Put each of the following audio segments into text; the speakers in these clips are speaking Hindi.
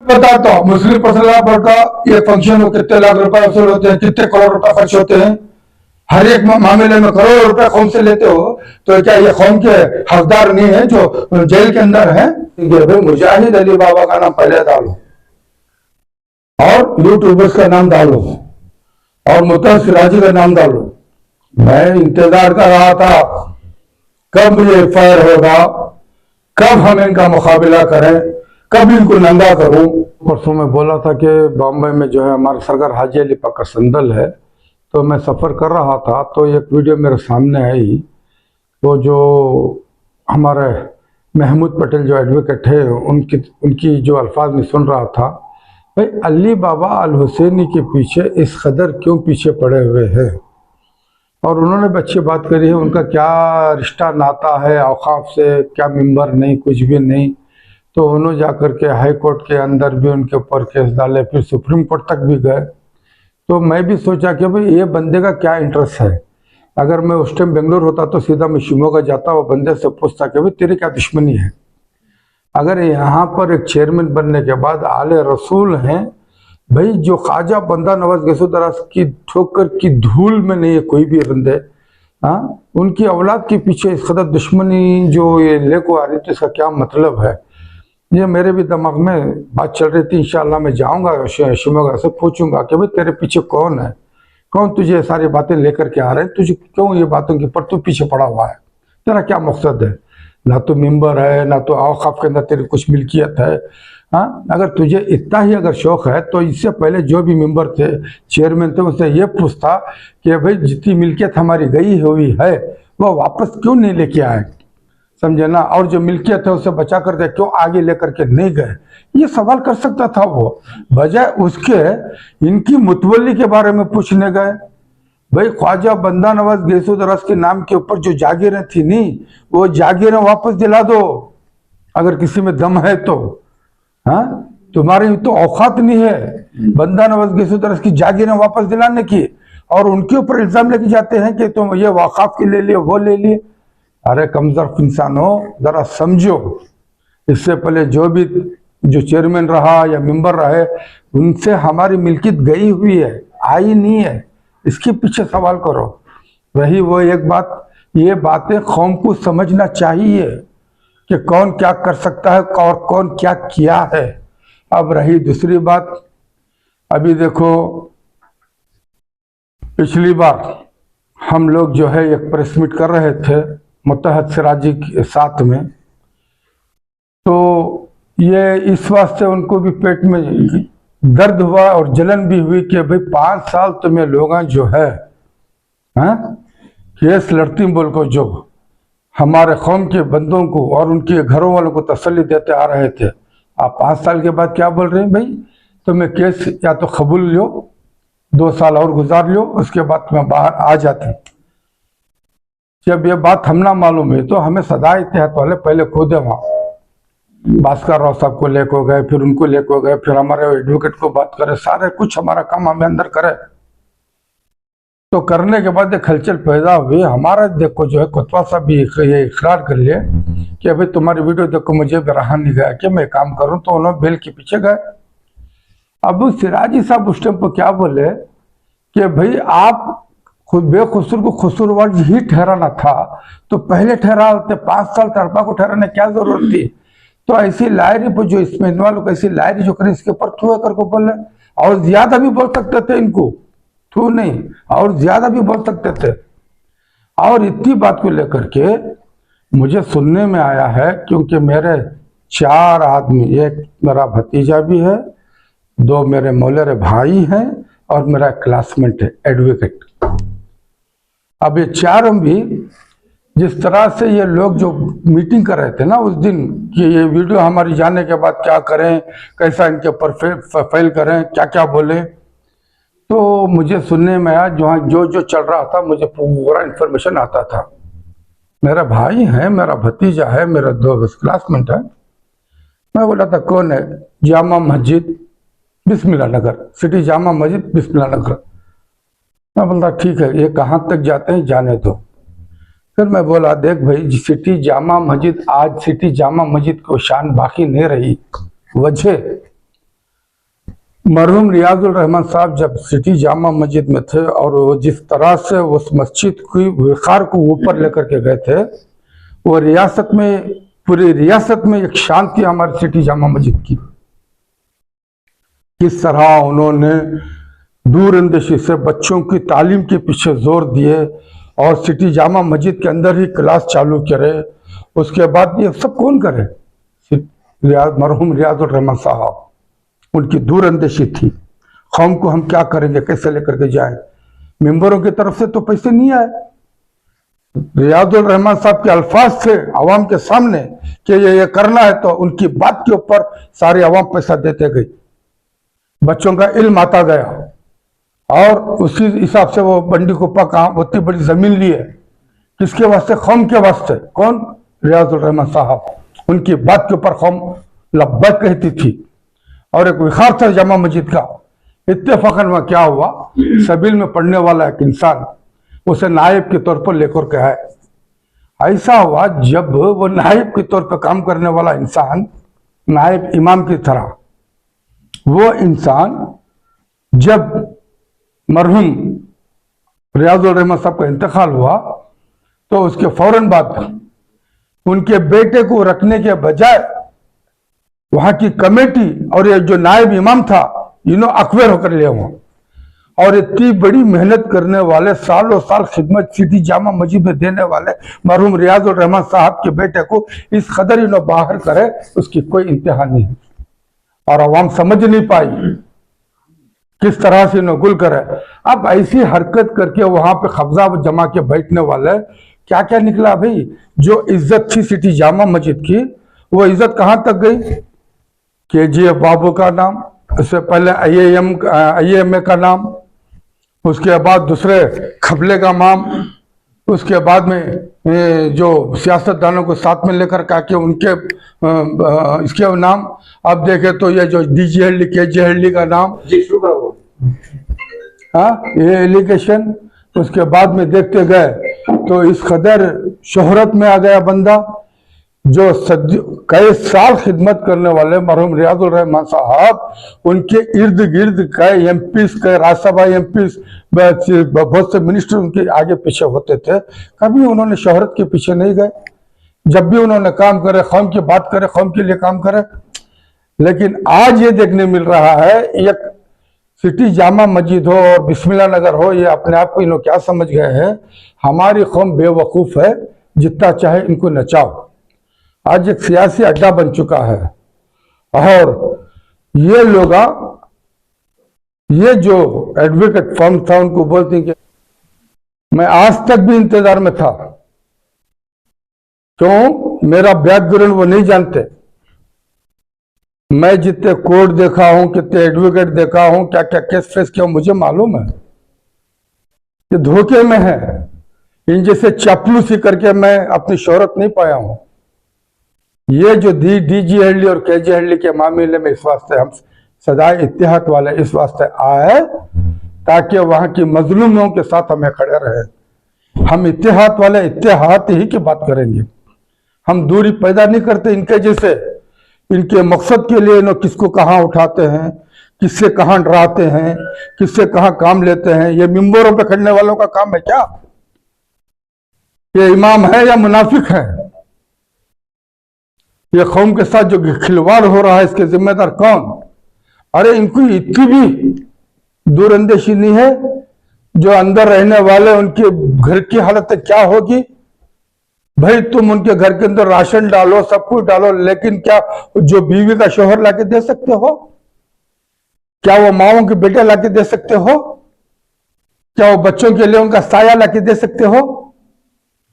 बताता हूँ, मुस्लिम पर्सनल पर का ये फंक्शन में कितने लाख रुपए वसूल होते हैं, कितने करोड़ रुपए खर्च होते हैं, हर एक मामले में करोड़ रुपए कौम से लेते हो, तो क्या ये कौम के हकदार नहीं है जो जेल के अंदर है? भाई मुजाहिद अली बाबा का नाम पहले डालो और यूट्यूबर्स का नाम डालो और मुतहर सिराजी का नाम डालो। मैं इंतजार कर रहा था कब ये फायर होगा, कब हम इनका मुकाबला करें, कब इनको नंगा करूं। परसों में बोला था कि बॉम्बे में जो है हमारा सरकार हाजी अली पाक का संदल है, तो मैं सफ़र कर रहा था तो एक वीडियो मेरे सामने आई, तो जो हमारे महमूद पटेल जो एडवोकेट है उनकी जो अल्फाज में सुन रहा था, भाई अली बाबा अल हुसैनी के पीछे इस कदर क्यों पीछे पड़े हुए हैं, और उन्होंने भी अच्छी बात करी है, उनका क्या रिश्ता नाता है औकाफ से, क्या मिंबर नहीं, कुछ भी नहीं। तो उन्होंने जाकर के हाई कोर्ट के अंदर भी उनके ऊपर केस डाले, फिर सुप्रीम कोर्ट तक भी गए। तो मैं भी सोचा कि भाई ये बंदे का क्या इंटरेस्ट है। अगर मैं उस टाइम बेंगलोर होता तो सीधा मैं शिमोगा जाता, वो बंदे से पूछता कि भाई तेरी क्या दुश्मनी है। अगर यहाँ पर एक चेयरमैन बनने के बाद आले रसूल हैं, भाई जो ख्वाजा बंदा नवाज गैसुद्दौला की ठोकर की धूल में नहीं है कोई भी बंदे, हाँ, उनकी औलाद के पीछे इस कदर दुश्मनी जो ये लेको आ रही थी, इसका क्या मतलब है। ये मेरे भी दिमाग में बात चल रही थी। इंशाल्लाह मैं जाऊंगा शिमोगा से पूछूंगा कि भाई तेरे पीछे कौन है, कौन तुझे सारी बातें लेकर के आ रहे हैं, तुझे क्यों ये बातों के पर तू पीछे पड़ा हुआ है, तेरा क्या मकसद है। ना तो मिंबर है, ना तो औकाफ के अंदर तेरी कुछ मिल्कियत है। हाँ, अगर तुझे इतना ही अगर शौक है तो इससे पहले जो भी मेंबर थे, चेयरमैन थे, उससे ये पूछता कि भाई जितनी मिल्कियत हमारी गई हुई है वो वापस क्यों नहीं लेके आए, समझे ना, और जो मिल्कियत है उसे बचा करके क्यों आगे लेकर के नहीं गए, ये सवाल कर सकता था वो। बजाय उसके इनकी मुतवल्ली के बारे में पूछने गए। भाई ख्वाजा बंदा नवाज गैसुद्दौला के नाम के ऊपर जो जागीरें थी नहीं, वो जागीरें वापस दिला दो अगर किसी में दम है तो। हाँ, तुम्हारी तो औकात नहीं है बंदा नवाज गैसुद्दौला की जागीरें वापस दिलाने की, और उनके ऊपर इल्जाम लेके जाते हैं कि तुम ये वक़ाफ के ले लिए, वो ले लिए। अरे कमजोर इंसान हो, जरा समझो। इससे पहले जो चेयरमैन रहा या मेंबर रहे, उनसे हमारी मिल्कियत गई हुई है, आई नहीं है, इसके पीछे सवाल करो। रही वो एक बात, ये बातें कौम को समझना चाहिए कि कौन क्या कर सकता है और कौन क्या किया है। अब रही दूसरी बात, अभी देखो पिछली बार हम लोग जो है एक प्रेस मीट कर रहे थे मुतहर सिराजी के साथ में, तो ये इस वास्ते उनको भी पेट में दर्द हुआ और जलन भी हुई कि भाई 5 साल तुम्हें लोग जो है केस लड़ती बोल को जो हमारे कौम के बंदों को और उनके घरों वालों को तसल्ली देते आ रहे थे, आप 5 साल के बाद क्या बोल रहे हैं। भाई तुम्हें केस या तो कबूल लो, 2 साल और गुजार लो, उसके बाद तुम्हें बाहर आ जाते। जब ये बात हम ना मालूम है तो हमें सदा इतिहाद वाले पहले खुद है वहाँ भास्कर राव साहब को लेको गए, फिर उनको लेको गए, फिर हमारे एडवोकेट को बात करे, सारे कुछ हमारा काम हमें अंदर करे। तो करने के बाद एक हलचल पैदा हुई। हमारा देखो जो है कुतवा साहब भी ये इकरार कर लिए कि अभी तुम्हारी वीडियो देखो मुझे भी रहा नहीं गया कि मैं काम करूं, तो उन्होंने बेल के पीछे गए। अब सिराजी साहब उस टाइम पर क्या बोले कि भाई आप खुद बेकसूर को कसूरवार ही ठहराना था तो पहले ठहराते, 5 साल तड़पा को ठहराने क्या जरूरत थी। तो ऐसी लायरी पर जो इसमें वालों को ऐसी लायरी जो करें, इसके ऊपर थू कर को बोले, और ज्यादा भी बोल सकते थे, इनको थू नहीं और ज्यादा भी बोल सकते थे। और इतनी बात को लेकर के मुझे सुनने में आया है, क्योंकि मेरे 4 आदमी, एक मेरा भतीजा भी है, 2 मेरे मौलेरे भाई हैं और मेरा क्लासमेट है एडवोकेट। अब ये 4 भी जिस तरह से ये लोग जो मीटिंग कर रहे थे ना उस दिन कि ये वीडियो हमारी जाने के बाद क्या करें, कैसा इनके ऊपर फाइल करें, क्या क्या बोले, तो मुझे सुनने में आया जो चल रहा था, मुझे पूरा इन्फॉर्मेशन आता था। मेरा भाई है, मेरा भतीजा है, मेरा 2 क्लासमेट है। मैं बोला था कौन है, जामा मस्जिद बिस्मिल्लाह नगर, सिटी जामा मस्जिद बिस्मिल्लाह नगर। मैं बोलता ठीक है, ये कहाँ तक जाते हैं जाने दो। फिर मैं बोला देख भाई, सिटी जामा मस्जिद, आज सिटी जामा मस्जिद को शान बाकी नहीं रही। वजह मरहूम रियाजुल रहमान साहब जब सिटी जामा मस्जिद में थे और वो जिस तरह से उस मस्जिद की वक़ार को ऊपर लेकर के गए थे, वो रियासत में, पूरी रियासत में एक शांति हमारी सिटी जामा मस्जिद की। किस तरह उन्होंने दूरअंदेशी से बच्चों की तालीम के पीछे जोर दिए और सिटी जामा मस्जिद के अंदर ही क्लास चालू करे। उसके बाद ये सब कौन करे? मरहूम रियाजुल रहमान साहब, उनकी दूरअंदेशी थी। कौम को हम क्या करेंगे, कैसे लेकर के जाएं? मेंबरों की तरफ से तो पैसे नहीं आए। रियाजुल रहमान साहब के अल्फाज थे आवाम के सामने कि ये करना है, तो उनकी बात के ऊपर सारे आवाम पैसा देते गई, बच्चों का इल्म आता गया और उसी हिसाब से वो बंडी कुप्पा कहाँ उतनी बड़ी जमीन ली है, किसके वास्ते? कौम के वास्ते। कौन? रियाजुल रहमान साहब। उनकी बात के ऊपर कौम लब्बैक कहती थी और एक विखार था जामा मस्जिद का। इत्तेफाकन में क्या हुआ, सबील में पढ़ने वाला एक इंसान उसे नायब के तौर पर लेकर के आए। ऐसा हुआ जब वो नायब के तौर पर काम करने वाला इंसान, नायब इमाम की तरह, वो इंसान जब मरहूम रियाजुल रहमान साहब का इंतकाल हुआ तो उसके फौरन बाद उनके बेटे को रखने के बजाय वहां की कमेटी और ये जो नायब इमाम था, अक्वेर होकर लिया हुआ। और इतनी बड़ी मेहनत करने वाले, सालों साल खिदमत सिटी जामा मस्जिद में देने वाले मरहूम रियाजुल रहमान साहब के बेटे को इस कदर बाहर करे, उसकी कोई इंतहा नहीं है। और अवाम समझ नहीं पाई किस तरह से गुल करे। अब ऐसी हरकत करके वहां पे कब्जा जमा के बैठने वाले, क्या क्या निकला भाई? जो इज्जत थी सिटी जामा मस्जिद की, वो इज्जत कहां तक गई? KGF बाबू का नाम, उससे पहले IAMA का नाम, उसके बाद दूसरे खबले का नाम, उसके बाद में जो सियासतदानों को साथ में लेकर के उनके इसके नाम। अब देखे तो ये जो DG हल्ली, KG हल्ली का नाम, हाँ, ये एलिगेशन। उसके बाद में देखते गए तो इस कदर शोहरत में आ गया बंदा, जो कई साल खिदमत करने वाले मरहूम रियाजुल रहमान साहब, उनके इर्द गिर्द कई MPs, कई राज्यसभा MPs, बहुत से मिनिस्टर उनके आगे पीछे होते थे। कभी उन्होंने शोहरत के पीछे नहीं गए। जब भी उन्होंने काम करे, कौम की बात करे, कौम के लिए काम करे। लेकिन आज ये देखने मिल रहा है, एक सिटी जामा मस्जिद हो और बिस्मिल्लाह नगर हो, ये अपने आप को इन्हों क्या समझ गए हैं, हमारी कौम बेवकूफ़ है, जितना चाहे इनको नचाओ। आज एक सियासी अड्डा बन चुका है और ये लोग, ये जो एडवोकेट फर्म था, उनको बोलते हैं कि मैं आज तक भी इंतजार में था। क्यों? मेरा बैकग्राउंड वो नहीं जानते। मैं जितने कोर्ट देखा हूं, कितने एडवोकेट देखा हूं, क्या क्या केस फेस किया, मुझे मालूम है कि धोखे में है। इन जैसे चापलूसी करके मैं अपनी शोहरत नहीं पाया हूं। ये जो DG हल्ली और KG हल्ली के मामले में इस वास्ते हम सदाए इत्तेहाद वाले इस वास्ते आए ताकि वहां की मजलूमों के साथ हमें खड़े रहे। हम इत्तेहाद वाले इत्तेहाद ही की बात करेंगे। हम दूरी पैदा नहीं करते इनके जैसे। इनके मकसद के लिए इन्हों किसको कहाँ उठाते हैं, किससे कहाँ डराते हैं, किससे कहाँ काम लेते हैं। ये मिंबरों पे खड़ने वालों का काम है क्या? ये इमाम है या मुनाफिक है? ये कौम के साथ जो खिलवाड़ हो रहा है, इसके जिम्मेदार कौन? अरे इनको इतनी भी दूरअंदेशी नहीं है। जो अंदर रहने वाले, उनके घर की हालत क्या होगी भाई? तुम उनके घर के अंदर राशन डालो, सब कुछ डालो, लेकिन क्या जो बीवी का शोहर लाके दे सकते हो? क्या वो माओं के बेटे लाके दे सकते हो? क्या वो बच्चों के लिए उनका साया लाके दे सकते हो?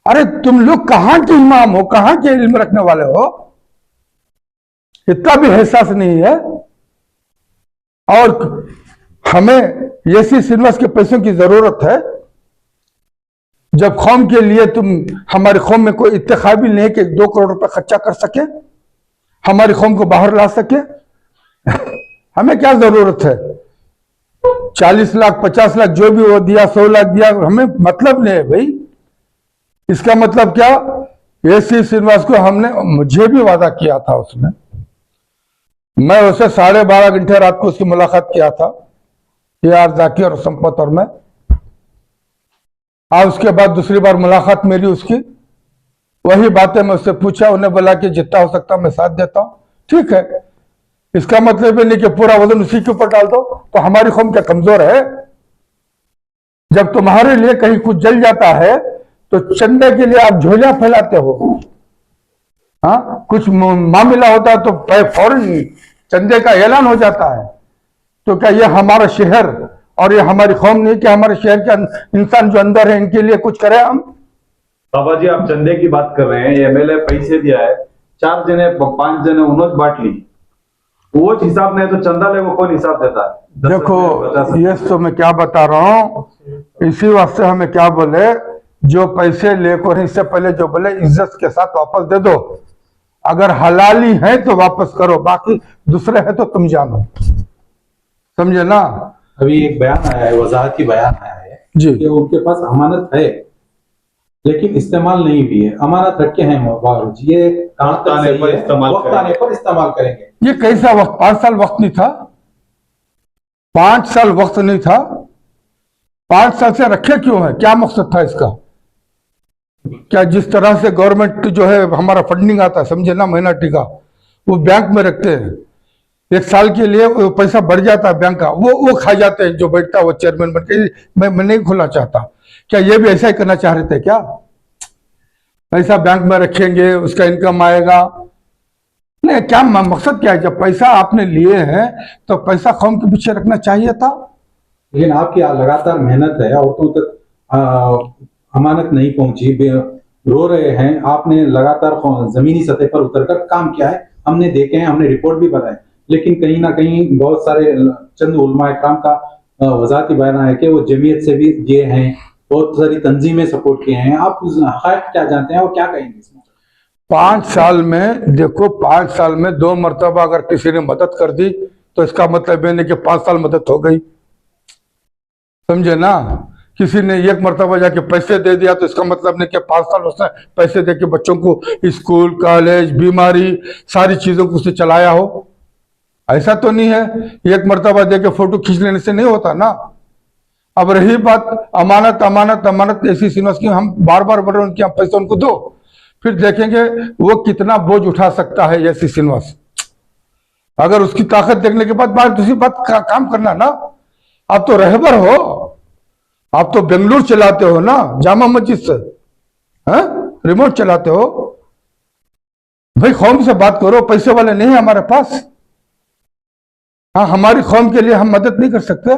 अरे तुम लोग कहां के इमाम हो, कहां के इल्म रखने वाले हो? इतना भी एहसास नहीं है। और हमें ऐसी सिनेमास के पैसों की जरूरत है जब कौम के लिए तुम, हमारी कौम में कोई इत्तेखाबी नहीं है कि 2 करोड़ रुपए खर्चा कर सके, हमारी कौम को बाहर ला सके। हमें क्या जरूरत है? 40 लाख 50 लाख जो भी वो दिया, 100 लाख दिया, हमें मतलब नहीं है भाई। इसका मतलब क्या? ऐसी श्रीनिवास को हमने, मुझे भी वादा किया था उसने मैं उसे 12.5 घंटे रात को उसकी मुलाकात किया था, यार जाकिर और संपत और मैं। आज उसके बाद दूसरी बार मुलाकात मेरी उसकी, वही बातें मैं उससे पूछा, उन्हें बोला कि जितना हो सकता मैं साथ देता हूं। ठीक है, इसका मतलब ये नहीं कि पूरा वजन उसी के ऊपर डाल दो। तो हमारी कौम क्या कमजोर है? जब तुम्हारे लिए कहीं कुछ जल जाता है तो चंदे के लिए आप झोलियां फैलाते हो। हाँ, कुछ मामला होता है तो फौरन चंदे का ऐलान हो जाता है। तो क्या ये हमारा शहर और ये हमारी कौम नहीं कि हमारे शहर के इंसान जो अंदर है इनके लिए कुछ करें हम? बाबा जी, आप चंदे की बात कर रहे हैं, एमएलए पैसे दिया है, 4 जने 5 जने उन्होंने बांट ली, वो हिसाब नहीं तो चंदा ले वो कौन हिसाब देता है? देखो, ये तो मैं क्या बता रहा हूं, इसी वास्ते हमें क्या बोले, जो पैसे लेकर इससे पहले जो बोले इज्जत के साथ वापस दे दो। अगर हलाली है तो वापस करो, बाकी दूसरे है तो तुम जानो, समझे ना? अभी एक बयान आया है, वजाहती बयान आया है जी कि उनके पास अमानत है लेकिन इस्तेमाल नहीं हुई है। अमानत रखे हैं बावजूद, ये कहां तक सही है? वक्त आने पर इस्तेमाल करेंगे। ये कैसा वक्त? 5 साल वक्त नहीं था? 5 साल वक्त नहीं था? 5 साल से रखे क्यों है? क्या मकसद था इसका? क्या जिस तरह से गवर्नमेंट जो है हमारा फंडिंग आता है, समझे ना, माइनॉरिटी का, वो बैंक में रखते हैं, 1 साल के लिए वो पैसा बढ़ जाता है बैंक का, वो खा जाते हैं जो बैठता है वो चेयरमैन बन के। मैं नहीं खोलना चाहता। क्या ये भी ऐसा ही करना चाह रहे थे क्या? पैसा बैंक में रखेंगे, उसका इनकम आएगा? नहीं, क्या मकसद क्या है? जब पैसा आपने लिए हैं तो पैसा कौम के पीछे रखना चाहिए था। लेकिन आपकी लगातार मेहनत है, औरतों तक अमानत नहीं पहुंची, रो रहे हैं। आपने लगातार जमीनी सतह पर उतरकर काम किया है, हमने देखे हैं, हमने रिपोर्ट भी बनाए। लेकिन कहीं ना कहीं बहुत सारे चंद उलमा इकराम का वजाहती बयान है कि वो जमीयत से भी ये हैं, बहुत सारी तंजीमें सपोर्ट किए हैं। आप क्या जानते हैं और क्या कहेंगे इसमें? 5 साल में देखो, 5 साल में 2 मरतबा अगर किसी ने मदद कर दी तो इसका मतलब ये नहीं कि 5 साल मदद हो गई, समझे ना? किसी ने 1 मरतबा जाके पैसे दे दिया तो इसका मतलब नहीं कि 5 साल उसने पैसे दे के बच्चों को स्कूल, कॉलेज, बीमारी, सारी चीजों को उसने चलाया हो। ऐसा तो नहीं है 1 मरतबा दे के फोटो खींच लेने से नहीं होता ना। अब रही बात अमानत, अमानत, अमानत, ऐसी सीनियर्स की हम बार बार बोल रहे हैं उनकी पैसे उनको दो, फिर देखेंगे वो कितना बोझ उठा सकता है ऐसी सीनियर्स। अगर उसकी ताकत देखने के बाद दूसरी बात काम करना ना। आप तो रहबर हो, आप तो बेंगलुरु चलाते हो ना, जामा मस्जिद से, रिमोट चलाते हो। भाई कौम से बात करो, पैसे वाले नहीं है हमारे पास। हाँ, हमारी कौम के लिए हम मदद नहीं कर सकते?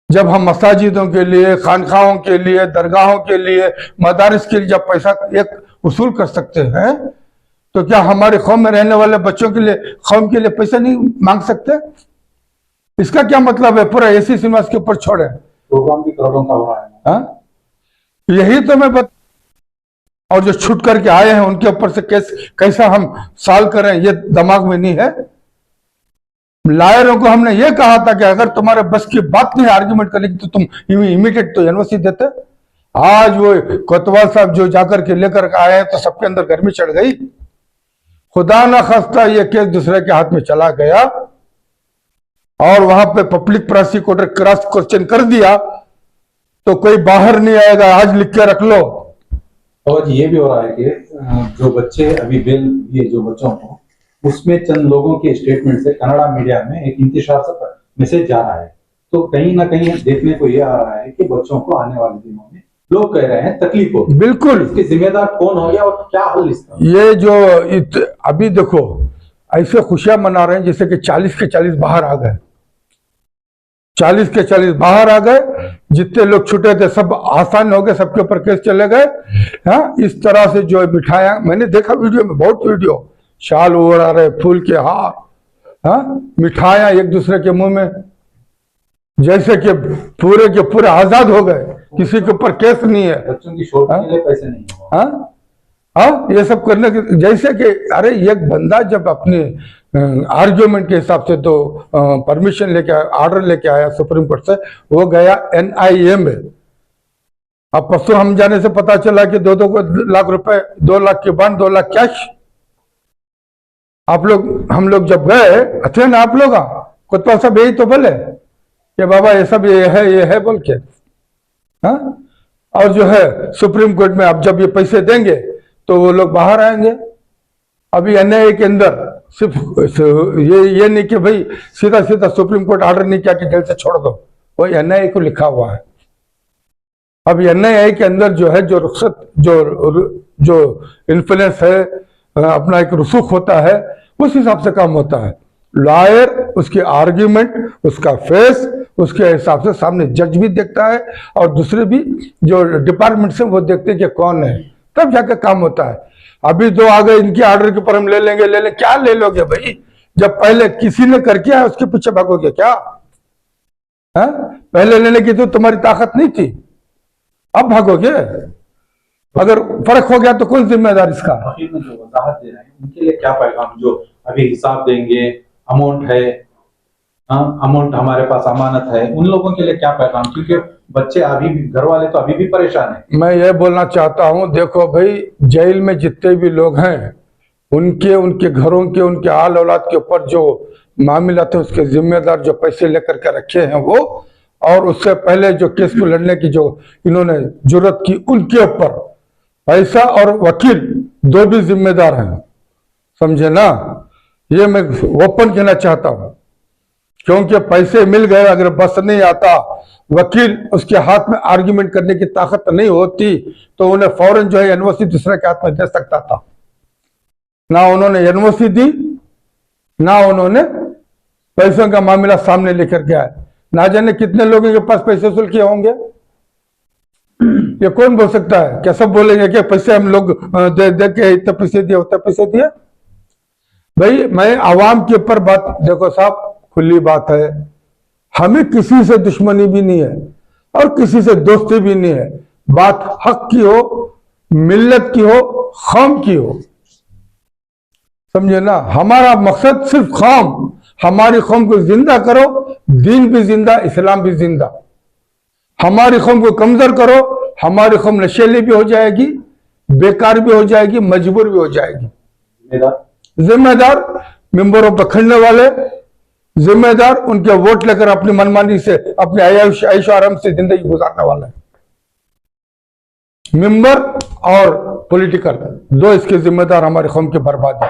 जब हम मसाजिदों के लिए, खानखाहों के लिए, दरगाहों के लिए, मदारिस के लिए जब पैसा एक वसूल कर सकते हैं तो क्या हमारे कौम में रहने वाले बच्चों के लिए, कौम के लिए पैसा नहीं मांग सकते? इसका क्या मतलब है? पूरा एसी सिनेमास के ऊपर छोड़े, प्रोग्राम भी करोड़ों का हो रहा है। यही तो मैं और जो छूट करके आए हैं उनके ऊपर से कैसा हम साल करें, ये दिमाग में नहीं है। लायरों को हमने ये कहा था कि अगर तुम्हारे बस की बात नहीं आर्ग्यूमेंट करने की तो तुम इमीडिएट तो यूनिवर्सिटी देते। आज वो कोतवाल साहब जो जाकर के लेकर आए हैं तो सबके अंदर गर्मी चढ़ गई। खुदा ना खास्ता ये केस दूसरे के हाथ में चला गया और वहां पे पब्लिक प्रोसिक्यूटर क्रॉस क्वेश्चन कर दिया तो कोई बाहर नहीं आएगा, आज लिख के रख लो। और ये भी हो रहा है कि जो बच्चे अभी बेल ये जो बच्चों को, उसमें चंद लोगों के स्टेटमेंट से कन्नड़ा मीडिया में एक इंतशार सा मैसेज जा रहा है। तो कहीं ना कहीं देखने को यह आ रहा है कि बच्चों को आने वाले दिनों में लोग कह रहे हैं तकलीफ हो। बिल्कुल, इसके जिम्मेदार कौन हो गया और क्या हल इसका? ये जो अभी देखो ऐसे खुशियां मना रहे हैं जैसे कि 40 के 40 बाहर आ गए, 40 के 40 बाहर आ गए। जितने लोग छूटे थे सब आसान हो गए, सबके ऊपर केस चले गए। हाँ, इस तरह से जो मिठाइयां मैंने देखा वीडियो में, बहुत वीडियो, शाल उड़ा रहे, फूल के हार, हाँ, मिठाइयां एक दूसरे के मुंह में, जैसे कि पूरे के पूरे आजाद हो गए, किसी के ऊपर केस नहीं है। बच्चों की शोध के लिए पैसे नहीं है। हाँ, ये सब करने के, जैसे कि अरे एक बंदा जब अपने आर्ग्यूमेंट के हिसाब से तो परमिशन लेके आया, ऑर्डर लेके आया सुप्रीम कोर्ट से, वो गया NIA में। अब परसों हम जाने से पता चला कि 2 लाख रुपए, 2 लाख के बंद, 2 लाख कैश। हम लोग जब गए थे ना, आप लोग कोतवाल साहब यही तो बोले कि बाबा ये सब ये है बोल के। हाँ, और जो है सुप्रीम कोर्ट में अब जब ये पैसे देंगे तो वो लोग बाहर आएंगे। अभी एनआईए के अंदर सिर्फ ये नहीं कि भाई सीधा सीधा सुप्रीम कोर्ट ऑर्डर नहीं किया कि जेल से छोड़ दो, वो एनआईए को लिखा हुआ है। अब एनआईए के अंदर जो है जो रुखसत जो इन्फ्लुएंस है, अपना एक रसूख होता है, उस हिसाब से काम होता है। लॉयर उसके आर्ग्यूमेंट, उसका फेस, उसके हिसाब से सामने जज भी देखता है और दूसरे भी जो डिपार्टमेंट से वो देखते हैं कि कौन है, तब जाकर काम होता है। अभी तो आ गए इनके ऑर्डर के ऊपर हम ले लेंगे, क्या ले लोगे भाई? जब पहले किसी ने करके आया उसके पीछे भागोगे क्या? है? पहले लेने की तो तुम्हारी ताकत नहीं थी, अब भागोगे? अगर फर्क हो गया तो कौन जिम्मेदार इसका? वकील में जो वजाहत दे रहे हैं उनके लिए क्या पैगाम, जो अभी हिसाब देंगे, अमाउंट है, अमाउंट हमारे पास अमानत है, उन लोगों के लिए क्या पैगाम? क्योंकि बच्चे अभी भी, घर वाले तो अभी भी परेशान हैं। मैं ये बोलना चाहता हूं, देखो भाई, जेल में जितने भी लोग हैं उनके घरों के, उनके आल औलाद के ऊपर जो मामला थे उसके जिम्मेदार जो पैसे लेकर के रखे हैं वो, और उससे पहले जो केस को लड़ने की जो इन्होंने जरूरत की, उनके ऊपर पैसा और वकील दो भी जिम्मेदार हैं, समझे ना? ये मैं ओपन कहना चाहता हूं, क्योंकि पैसे मिल गए, अगर बस नहीं आता, वकील उसके हाथ में आर्ग्यूमेंट करने की ताकत नहीं होती तो उन्हें फौरन जो है एनओसी दूसरे के हाथ में दे सकता था। ना उन्होंने एनओसी दी, ना उन्होंने पैसों का मामला सामने लेकर के आए। ना जाने कितने लोगों के पास पैसे वसूल किए होंगे, ये कौन बोल सकता है? क्या सब बोलेंगे कि पैसे हम लोग दे के इतने पैसे दिए, उतने पैसे दिए? भाई मैं आवाम के ऊपर बात, देखो साहब खुली बात है, हमें किसी से दुश्मनी भी नहीं है और किसी से दोस्ती भी नहीं है। बात हक की हो, मिल्लत की हो, कौम की हो, समझे ना? हमारा मकसद सिर्फ कौम, हमारी कौम को जिंदा करो, दीन भी जिंदा, इस्लाम भी जिंदा। हमारी कौम को कमजोर करो, हमारी कौम नशेली भी हो जाएगी, बेकार भी हो जाएगी, मजबूर भी हो जाएगी। जिम्मेदार मेंबरों पर खड़ने वाले, जिम्मेदार उनके वोट लेकर अपनी मनमानी से, अपने ऐश आराम से जिंदगी गुजारने वाला है। मेंबर और पॉलिटिकल दो इसके जिम्मेदार हमारी कौम की बर्बादी।